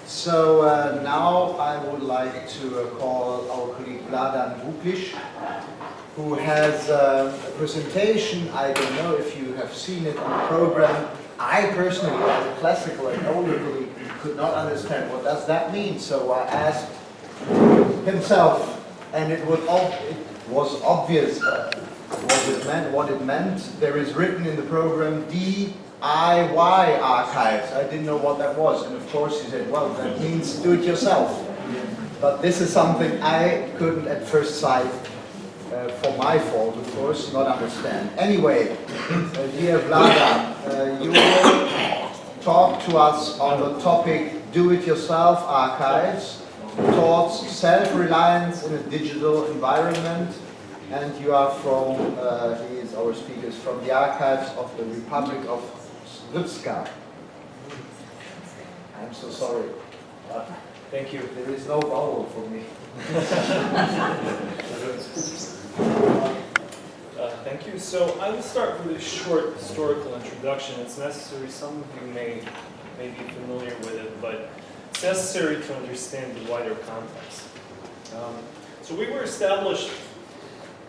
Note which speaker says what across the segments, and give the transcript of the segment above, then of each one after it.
Speaker 1: So now I would like to call our colleague Vladan Vukliš, who has a presentation. I don't know if you have seen it on the program. I personally, as a classical and older colleague, could not understand what does that mean. So I asked himself, and it was obvious what it meant. There is written in the program DIY archives. I didn't know what that was, and of course he said, well, that means do it yourself. But this is something I couldn't at first sight, for my fault of course, not understand. Anyway, dear Vladan, you will talk to us on the topic do-it-yourself archives towards self-reliance in a digital environment. And you are from, he is our speaker, from the archives of the Republic of Srpska. I'm so sorry.
Speaker 2: Thank you.
Speaker 1: There is no vowel for me.
Speaker 2: Thank you. So I will start with a short historical introduction. It's necessary, some of you may be familiar with it, but it's necessary to understand the wider context. So we were established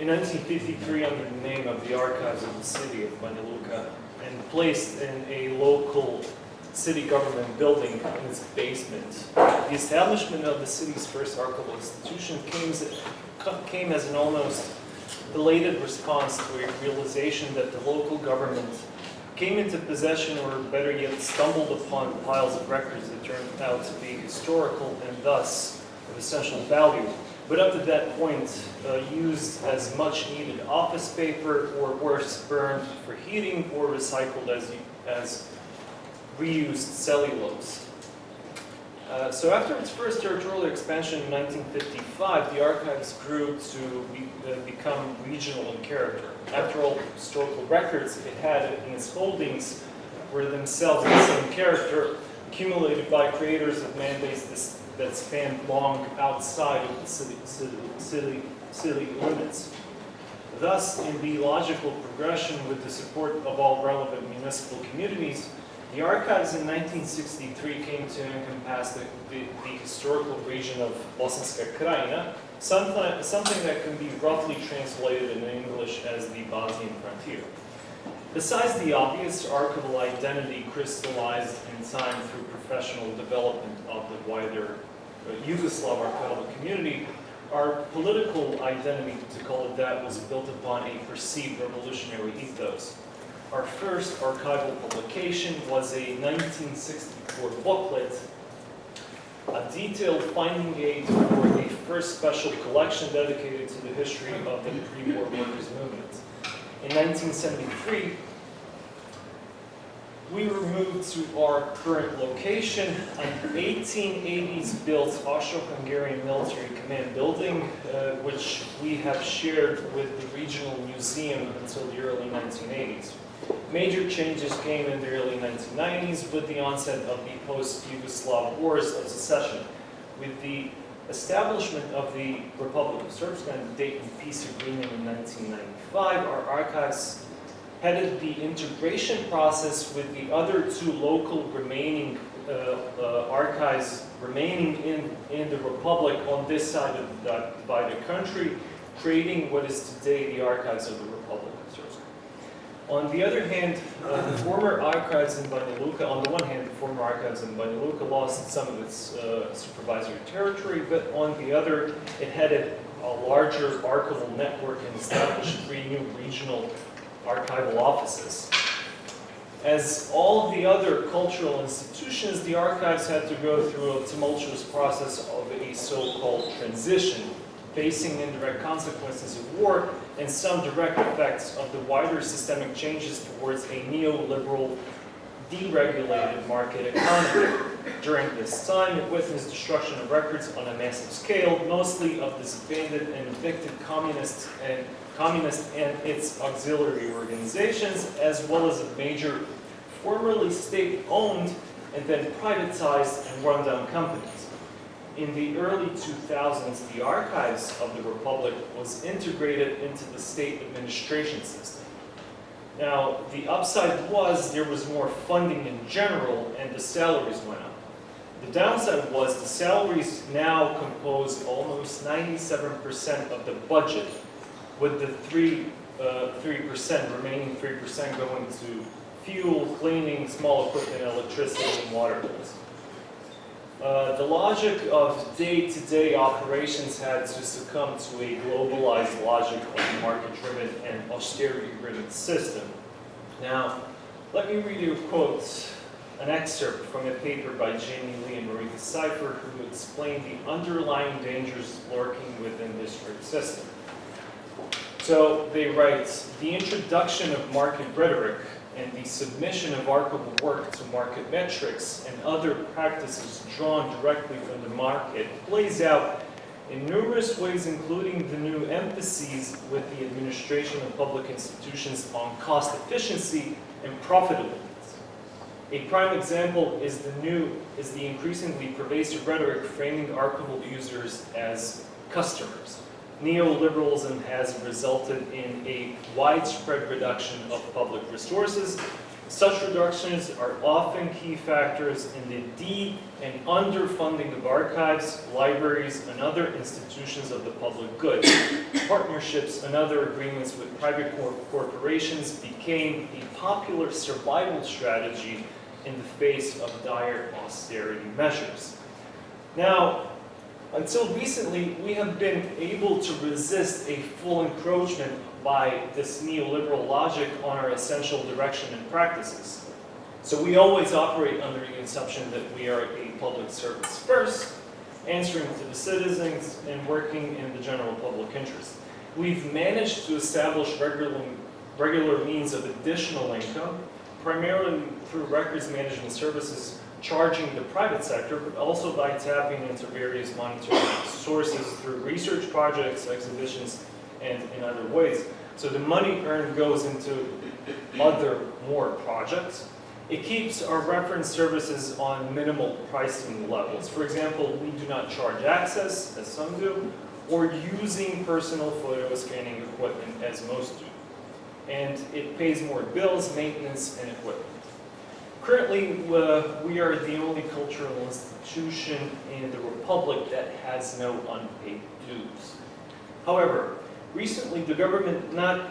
Speaker 2: in 1953 under the name of the Archives of the City of Banja Luka and placed in a local city government building in its basement. The establishment of the city's first archival institution came as an almost belated response to a realization that the local government came into possession, or better yet, stumbled upon piles of records that turned out to be historical and thus of essential value, but up to that point used as much needed office paper, or worse, burned for heating, or recycled as reused cellulose. So after its first territorial expansion in 1955, the archives grew to become regional in character. After all, historical records it had in its holdings were themselves the same character, accumulated by creators of mandates that spanned long outside of the city limits. Thus, in the logical progression with the support of all relevant municipal communities, the archives in 1963 came to encompass the historical region of Bosanska Krajina, something that can be roughly translated in English as the Bosnian frontier. Besides the obvious archival identity crystallized in time through professional development of the wider Yugoslav archival community, our political identity, to call it that, was built upon a perceived revolutionary ethos. Our first archival publication was a 1964 booklet, a detailed finding aid for a first special collection dedicated to the history of the pre-war workers' movement. In 1973, we were moved to our current location, an 1880s built Austro-Hungarian military command building, which we have shared with the regional museum until the early 1980s. Major changes came in the early 1990s with the onset of the post-Yugoslav wars of secession. With the establishment of the Republic of Srpska and the Dayton Peace Agreement in 1995, our archives headed the integration process with the other two local remaining archives remaining in the Republic on this side of the divided country, creating what is today the Archives of the Republic of Srpska. On the other hand, the former archives in Banja Luka, on the one hand, the former archives in Banja Luka lost some of its supervisory territory, but on the other, it headed a larger archival network and established 3 new regional archival offices. As all of the other cultural institutions, the archives had to go through a tumultuous process of a so-called transition, facing indirect consequences of war and some direct effects of the wider systemic changes towards a neoliberal, deregulated market economy. During this time, it witnessed destruction of records on a massive scale, mostly of disbanded and evicted communist and its auxiliary organizations, as well as of major formerly state-owned and then privatized and run-down companies. In the early 2000s, the Archives of the Republic was integrated into the state administration system. Now, the upside was there was more funding in general and the salaries went up. The downside was the salaries now compose almost 97% of the budget, with the 3%, remaining 3% going to fuel, cleaning, small equipment, electricity, and water bills. The logic of day-to-day operations had to succumb to a globalized logic of a market-driven and austerity-driven system. Now, let me read you a quote, an excerpt from a paper by Jamie Lee and Marika Seifer, who explained the underlying dangers lurking within this strict system. So they write, the introduction of market rhetoric and the submission of archival work to market metrics and other practices drawn directly from the market plays out in numerous ways, including the new emphases with the administration of public institutions on cost efficiency and profitability. A prime example is the increasingly pervasive rhetoric framing archival users as customers. Neoliberalism has resulted in a widespread reduction of public resources. Such reductions are often key factors in the de- and underfunding of archives, libraries, and other institutions of the public good. Partnerships and other agreements with private corporations became a popular survival strategy in the face of dire austerity measures. Now, until recently, we have been able to resist a full encroachment by this neoliberal logic on our essential direction and practices. So we always operate under the assumption that we are a public service first, answering to the citizens and working in the general public interest. We've managed to establish regular means of additional income, primarily through records management services charging the private sector, but also by tapping into various monetary sources through research projects, exhibitions, and in other ways. So the money earned goes into other more projects. It keeps our reference services on minimal pricing levels. For example, we do not charge access, as some do, or using personal photo scanning equipment, as most do. And it pays more bills, maintenance, and equipment. Currently, we are the only cultural institution in the Republic that has no unpaid dues. However, recently the government, not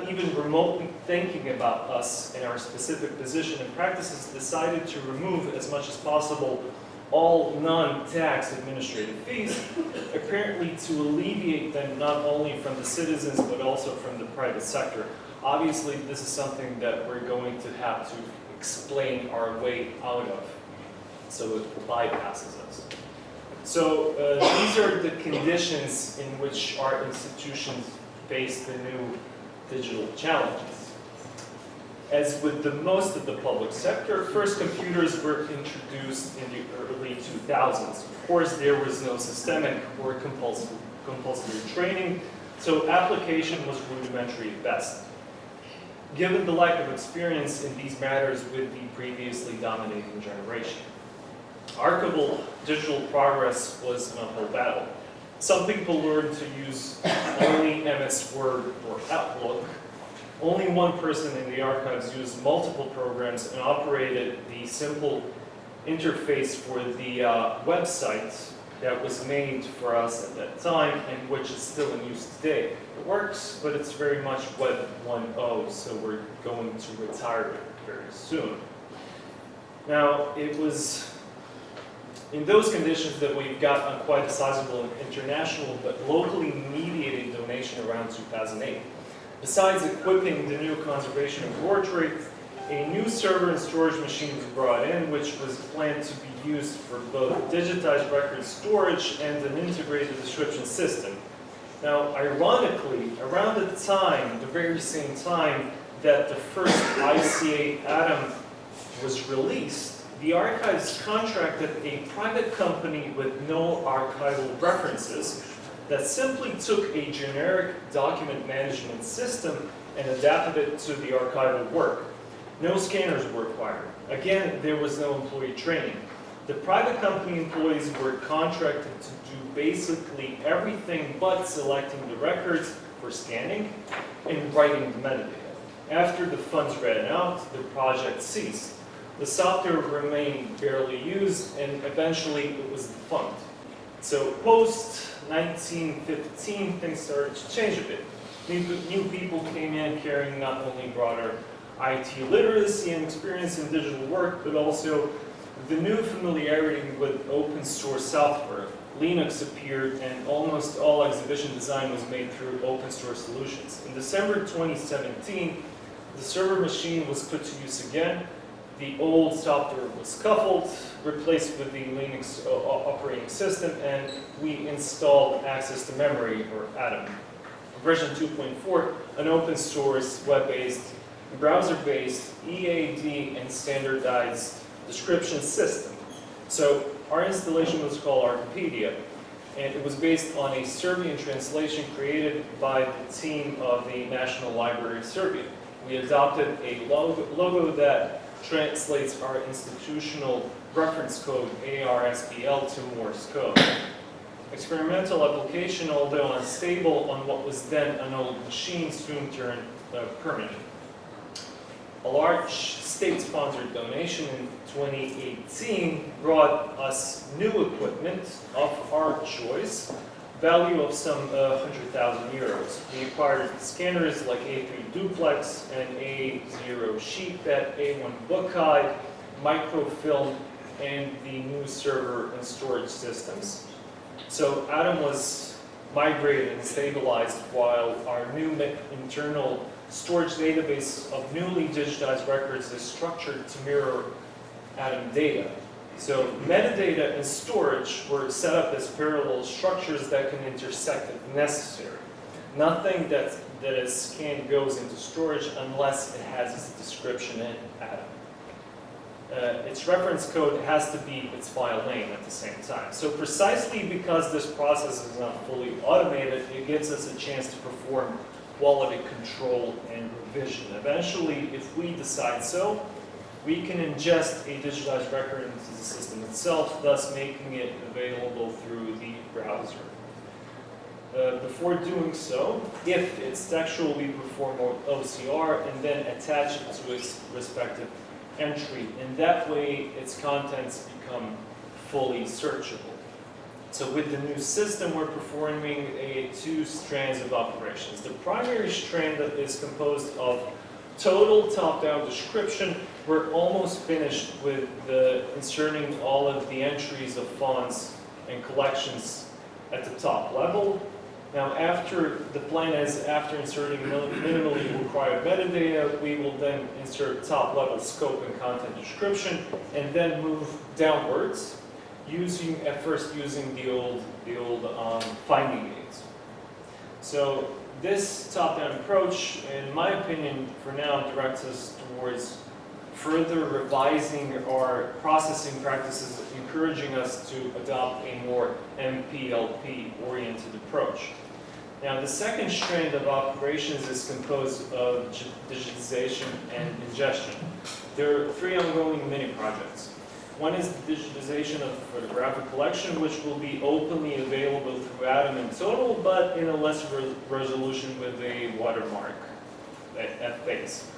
Speaker 2: even remotely thinking about us and our specific position and practices, decided to remove as much as possible all non-tax administrative fees, apparently to alleviate them not only from the citizens but also from the private sector. Obviously, this is something that we're going to have to explain our way out of, so it bypasses us. So these are the conditions in which our institutions face the new digital challenges. As with most of the public sector, first computers were introduced in the early 2000s. Of course, there was no systemic or compulsory training, so application was rudimentary at best. Given the lack of experience in these matters with the previously dominating generation, archival digital progress was an uphill battle. Some people learned to use only MS Word or Outlook. Only one person in the archives used multiple programs and operated the simple interface for the website that was made for us at that time and which is still in use today. It works, but it's very much Web 1.0, so we're going to retire it very soon. Now, it was in those conditions that we've got quite a sizable international but locally mediated donation around 2008. Besides equipping the new conservation laboratory, a new server and storage machine was brought in, which was planned to be used for both digitized record storage and an integrated description system. Now, ironically, around the very same time that the first ICA Atom was released, the archives contracted a private company with no archival references that simply took a generic document management system and adapted it to the archival work. No scanners were required. Again, there was no employee training. The private company employees were contracted to do basically everything but selecting the records for scanning and writing the metadata. After the funds ran out, the project ceased. the software remained barely used, and eventually it was defunct. So post-1915, things started to change a bit. New people came in carrying not only broader IT literacy and experience in digital work, but also the new familiarity with open source software. Linux appeared, and almost all exhibition design was made through open source solutions. In December 2017, the server machine was put to use again. The old software was coupled, replaced with the Linux operating system, and we installed access to memory, or Atom. Version 2.4, an open source, web-based, browser-based, EAD, and standardized description system. So our installation was called Archival, and it was based on a Serbian translation created by the team of the National Library of Serbia. We adopted a logo that translates our institutional reference code, ARSBL, to Morse code. Experimental application, although unstable on what was then an old machine, soon turned permanent. A large state-sponsored donation in 2018 brought us new equipment of our choice, value of some 100,000 euros. We acquired scanners like A3 Duplex and A0 Sheetbed, A1 Buckeye, microfilm, and the new server and storage systems. So Atom was migrated and stabilized, while our new internal storage database of newly digitized records is structured to mirror Atom data. So metadata and storage were set up as parallel structures that can intersect if necessary. Nothing that is scanned goes into storage unless it has its description in Atom. Its reference code has to be its file name at the same time. So precisely because this process is not fully automated, it gives us a chance to perform quality control and revision. Eventually, if we decide so, we can ingest a digitized record into the system itself, thus making it available through the browser. Before doing so, if it's textual, we perform OCR and then attach it to its respective entry. In that way, its contents become fully searchable. So with the new system, we're performing two strands of operations. The primary strand that is composed of total top-down description. We're almost finished with inserting all of the entries of fonts and collections at the top level. Now, the plan is after inserting minimally required metadata, we will then insert top-level scope and content description, and then move downwards, at first using the old finding aids. So this top-down approach, in my opinion, for now, directs us towards further revising our processing practices, encouraging us to adopt a more MPLP-oriented approach. Now, the second strand of operations is composed of digitization and ingestion. There are three ongoing mini-projects. One is the digitization of the photographic collection, which will be openly available through Atom in total, but in a lesser resolution with a watermark at F-base.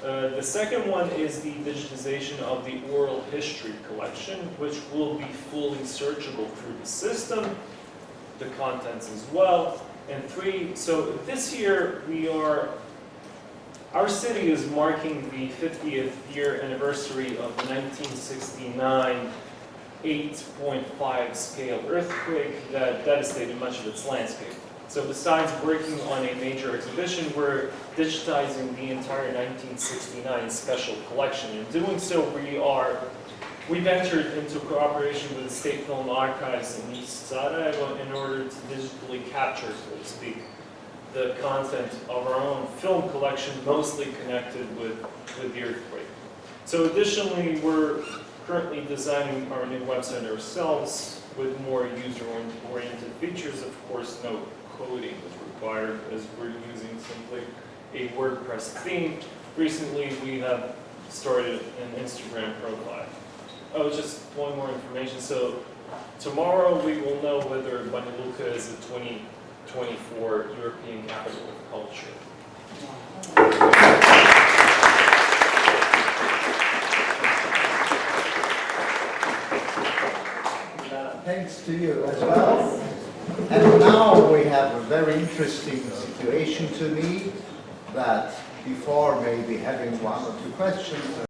Speaker 2: The second one is the digitization of the oral history collection, which will be fully searchable through the system, the contents as well. And three, so this year our city is marking the 50th year anniversary of the 1969 8.5 scale earthquake that devastated much of its landscape. So besides working on a major exhibition, we're digitizing the entire 1969 special collection. In doing so, we've entered into cooperation with the State Film Archives in East Sarajevo in order to digitally capture, so to speak, the content of our own film collection, mostly connected with the earthquake. So additionally, we're currently designing our new website ourselves with more user-oriented features. Of course, no coding is required, as we're using simply a WordPress theme. Recently, we have started an Instagram profile. Oh, just one more information. So tomorrow we will know whether Banja Luka is a 2024 European Capital of Culture.
Speaker 1: thanks to you as well. And now we have a very interesting situation to me that before maybe having one or two questions